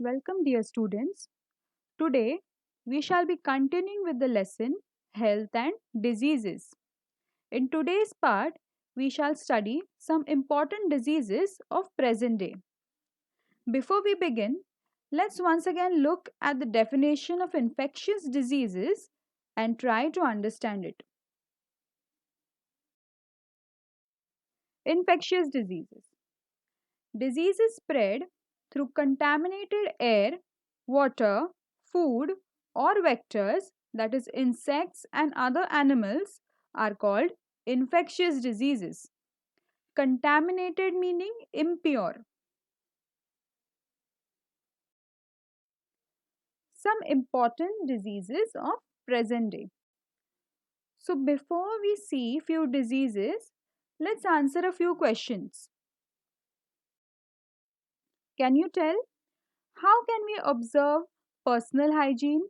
Welcome, dear students. Today, we shall be continuing with the lesson Health and Diseases. In today's part, we shall study some important diseases of present day. Before we begin, let's once again look at the definition of infectious diseases and try to understand it. Infectious diseases. Diseases spread through contaminated air, water, food, or vectors, that is, insects and other animals, are called infectious diseases. Contaminated meaning impure. Some important diseases of present day. So, before we see few diseases, let's answer a few questions. Can you tell how can we observe personal hygiene?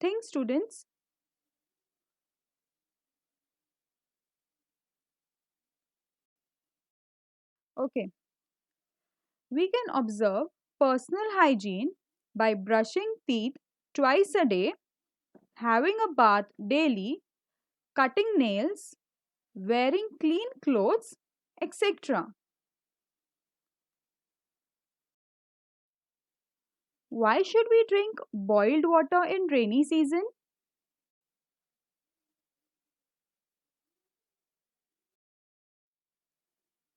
Think, students. Okay, we can observe personal hygiene by brushing teeth twice a day, having a bath daily, cutting nails, wearing clean clothes, etc. Why should we drink boiled water in rainy season?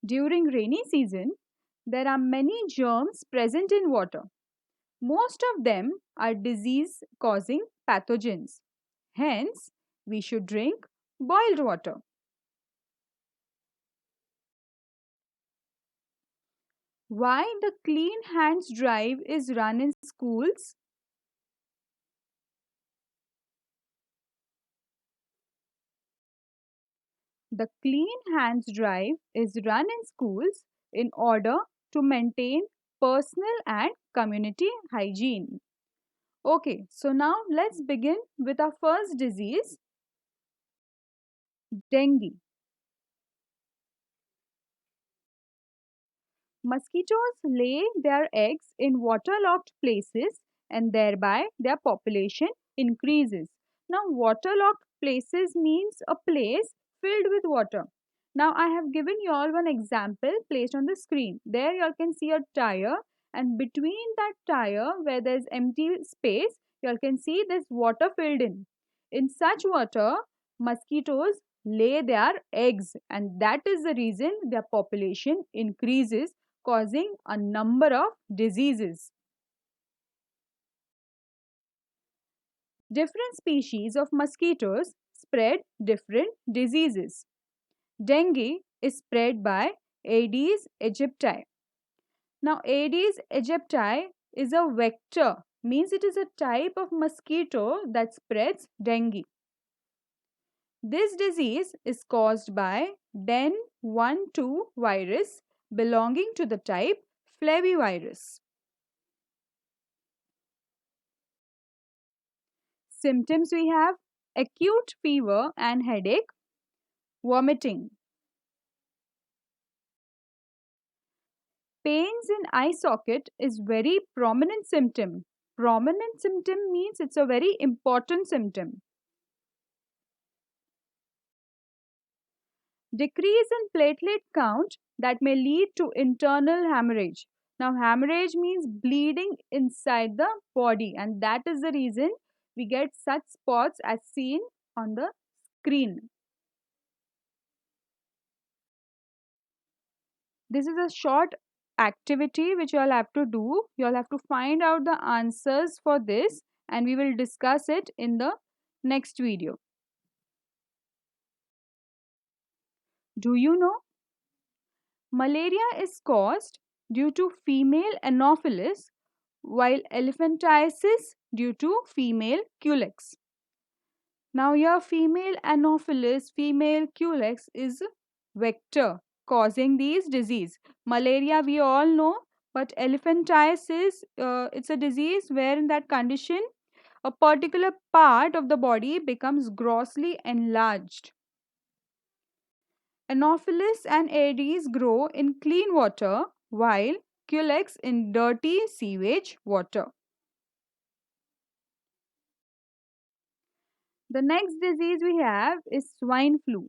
During rainy season, there are many germs present in water. Most of them are disease causing pathogens. Hence, we should drink boiled water. Why the Clean Hands drive is run in schools? The Clean Hands drive is run in schools in order to maintain personal and community hygiene. Okay, so now let's begin with our first disease, dengue. Mosquitoes lay their eggs in waterlogged places and thereby their population increases. Now, waterlogged places means a place filled with water. Now, I have given you all one example placed on the screen. There you all can see a tire, and between that tire where there is empty space, you all can see this water filled in. In such water, mosquitoes lay their eggs, and that is the reason their population increases, causing a number of diseases. Different species of mosquitoes spread different diseases. Dengue is spread by Aedes aegypti. Now, Aedes aegypti is a vector, means it is a type of mosquito that spreads dengue. This disease is caused by Den 1-2 virus belonging to the type flavivirus. Symptoms we have acute fever and headache, vomiting. Pains in eye socket is very prominent symptom. Prominent symptom means it's a very important symptom. Decrease in platelet count that may lead to internal hemorrhage. Now, hemorrhage means bleeding inside the body, and that is the reason we get such spots as seen on the screen. This is a short activity which you all have to do. You all have to find out the answers for this, and we will discuss it in the next video. Do you know? Malaria is caused due to female Anopheles, while elephantiasis due to female Culex. Now, your female Anopheles, female Culex is vector causing these disease. Malaria we all know, but elephantiasis, it's a disease where in that condition a particular part of the body becomes grossly enlarged. Anopheles and Aedes grow in clean water while collects in dirty sewage water. The next disease we have is swine flu.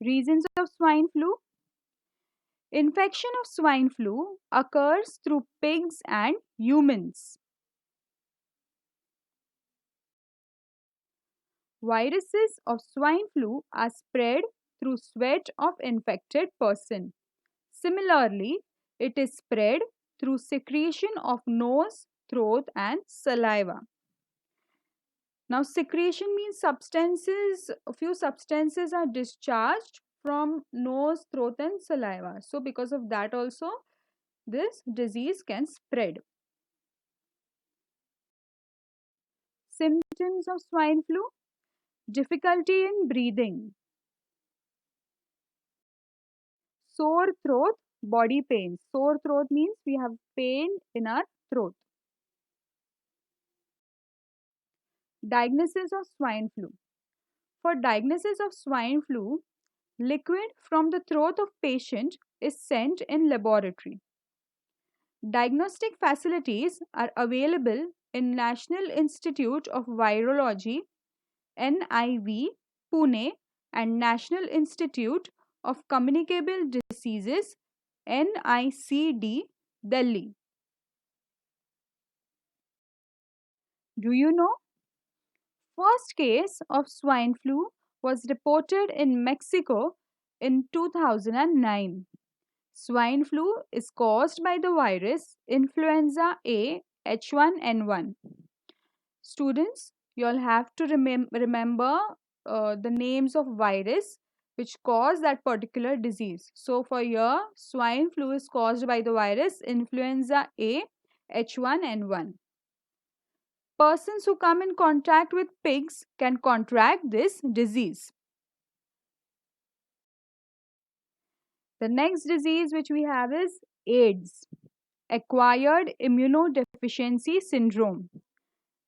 Reasons of swine flu. Infection of swine flu occurs through pigs and humans. Viruses of swine flu are spread through sweat of infected person. Similarly, it is spread through secretion of nose, throat and saliva. Now secretion means a few substances are discharged from nose, throat and saliva. So because of that also this disease can spread. Symptoms of swine flu: difficulty in breathing, sore throat, body pain. Sore throat means we have pain in our throat. Diagnosis of swine flu. For diagnosis of swine flu, liquid from the throat of patient is sent in laboratory. Diagnostic facilities are available in National Institute of Virology NIV, Pune, and National Institute of Communicable Diseases NICD, Delhi. Do you know? First case of swine flu was reported in Mexico in 2009. Swine flu is caused by the virus influenza A H1N1. Students, you'll have to remember the names of virus which cause that particular disease. So for your swine flu is caused by the virus influenza A H1N1. Persons who come in contact with pigs can contract this disease. The next disease which we have is AIDS, acquired immunodeficiency syndrome.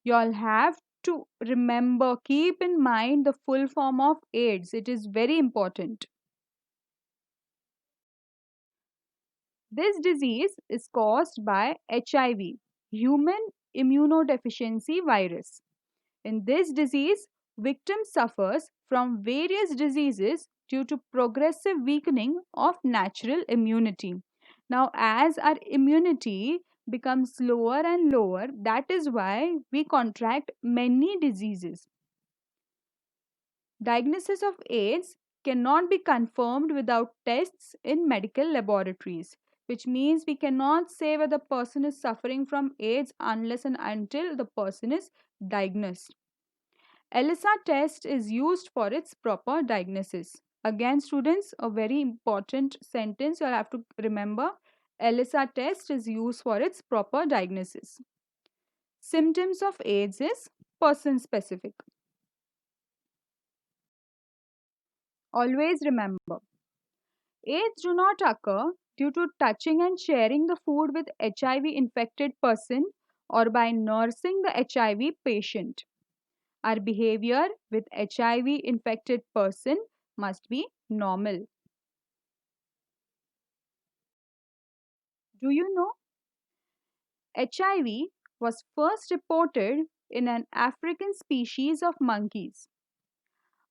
You'll have to remember, keep in mind the full form of AIDS. It is very important. This disease is caused by HIV, human immunodeficiency virus. In this disease, victim suffers from various diseases due to progressive weakening of natural immunity. Now, as our immunity becomes lower and lower, that is why we contract many diseases. Diagnosis of AIDS cannot be confirmed without tests in medical laboratories, which means we cannot say whether the person is suffering from AIDS unless and until the person is diagnosed. ELISA test is used for its proper diagnosis. Again, students, a very important sentence you'll have to remember. ELISA test is used for its proper diagnosis. Symptoms of AIDS is person specific. Always remember, AIDS do not occur due to touching and sharing the food with HIV infected person or by nursing the HIV patient. Our behavior with HIV infected person must be normal. Do you know HIV was first reported in an African species of monkeys?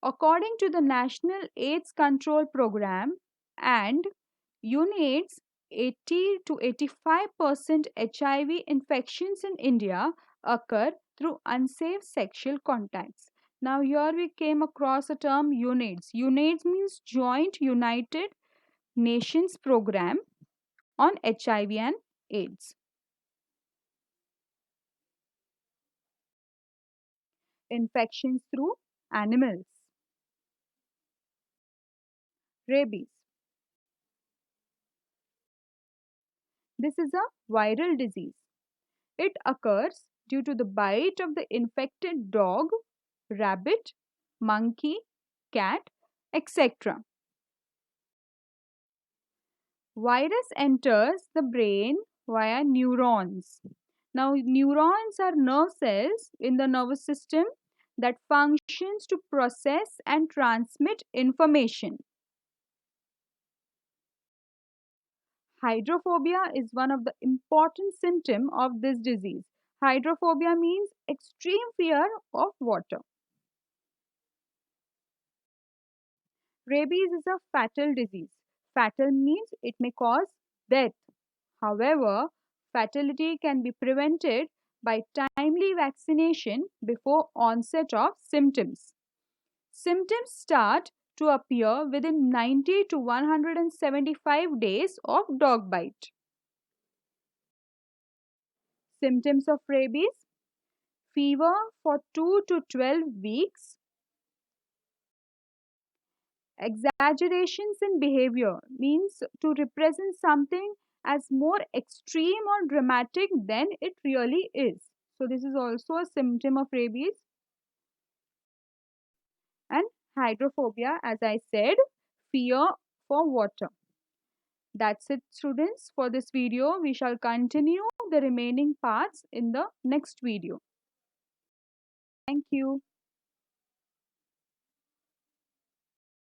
According to the National AIDS Control Program and UNAIDS, 80 to 85% HIV infections in India occur through unsafe sexual contacts. Now, here we came across the term UNAIDS. UNAIDS means Joint United Nations Program on HIV and AIDS. Infections through animals. Rabies. This is a viral disease. It occurs due to the bite of the infected dog, rabbit, monkey, cat, etc. Virus enters the brain via neurons. Now, neurons are nerve cells in the nervous system that functions to process and transmit information. Hydrophobia is one of the important symptoms of this disease. Hydrophobia means extreme fear of water. Rabies is a fatal disease. Fatal means it may cause death. However, fatality can be prevented by timely vaccination before onset of symptoms. Symptoms start to appear within 90 to 175 days of dog bite. Symptoms of rabies: fever for 2 to 12 weeks, exaggerations in behavior means to represent something as more extreme or dramatic than it really is. So, this is also a symptom of rabies. And hydrophobia, as I said, fear for water. That's it, students, for this video. We shall continue the remaining parts in the next video. Thank you.